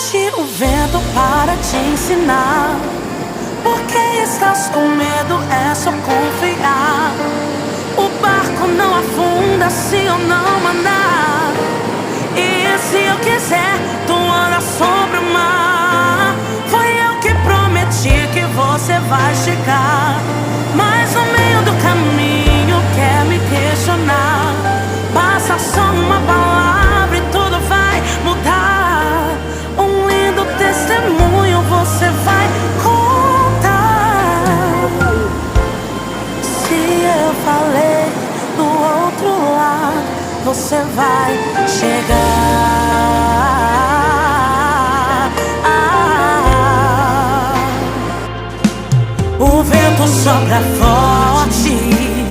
Solte o vento para te ensinar. Por que estás com medo? É só confiar. O barco não afunda se eu não mandar. E se eu quiser, tu anda sobre o mar. Foi eu que prometi que você vai chegar, mas no meio do caminho quer me questionar. Basta só uma palavra e tudo vai mudar. Um lindo testemunho você vai contar. Se eu falei do outro lado, você vai chegar. O vento sopra fora.